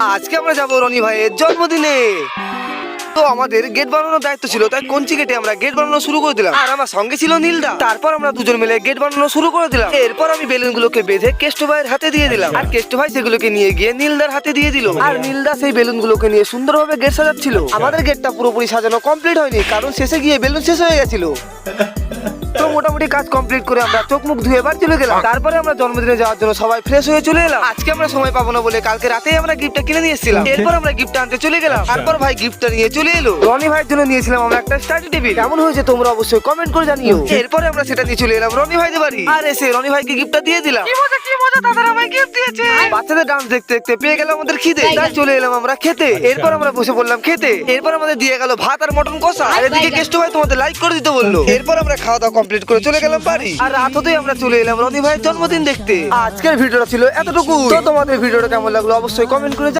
আজকে আমরা যাবো রনি ভাইয়ের জন্মদিনে। তো আমাদের গেট বানানোর দায়িত্ব ছিল, তাই কঞ্চি কেটে আমরা গেট বানানো শুরু করে দিলাম। আর আমার সঙ্গে ছিল নীলদা। তারপর আমরা দুজন মিলে গেট বানানো শুরু করে দিলাম। এরপর আমি বেলুন গুলোকে বেঁধে কেষ্ট ভাইয়ের হাতে দিয়ে দিলাম, আর কেষ্ট ভাই সেগুলোকে নিয়ে গিয়ে নীলদার হাতে দিয়ে দিল। আর নীলদা সেই বেলুন গুলোকে নিয়ে সুন্দরভাবে গেট সাজাচ্ছিল। আমাদের গেটটা পুরোপুরি সাজানো কমপ্লিট হয়নি, কারণ শেষে গিয়ে বেলুন শেষ হয়ে গেছিল। তো মোটামুটি কাজ কমপ্লিট করে আমরা চোখ মুখ ধুয়ে বাড়ি চলে গেলাম। তারপরে আমরা জন্মদিনে যাওয়ার জন্য সবাই ফ্রেশ হয়ে চলে এলাম। আজকে আমরা সময় পাবো না বলে কালকে রাতেই আমরা গিফটটা কিনে নিয়ে এসেছিলাম। এরপর আমরা গিফটটা আনতে চলে গেলাম। তারপর ভাই গিফটটা নিয়ে চলে এলো। রনি ভাইয়ের জন্য নিয়েছিলাম আমরা একটা স্টাডি টেবিল। কেমন হয়েছে তোমরা অবশ্যই কমেন্ট করে জানিও। এরপরে আমরা সেটা নিয়ে চলে এলাম রনি ভাইদের বাড়ি। আর এসে রনি ভাইকে গিফটটা দিয়ে দিলাম। কি মজা দাদারা ভাই গিফট দিয়েছে। বাচ্চাদের ডান্স দেখতে দেখতে পেয়ে গেল আমাদের খিদে, তাই চলে এলাম আমরা খেতে। এরপর আমরা বসে পড়লাম খেতে। এরপর আমাদের দিয়ে গেল ভাত আর মটন কষা। আর এদিকে কেষ্ট ভাই তোমাদের লাইক করে দিতে বললো। এরপর আমরা খাওয়া দাওয়া কমপ্লিট করে চলে গেলাম বাড়ি। আর রাত হতেই আমরা চলে এলাম রনি ভাইয়ের জন্মদিন দেখতে। আজকের ভিডিওটা ছিল এতটুকু। তো তোমাদের ভিডিওটা কেমন লাগলো অবশ্যই কমেন্ট করে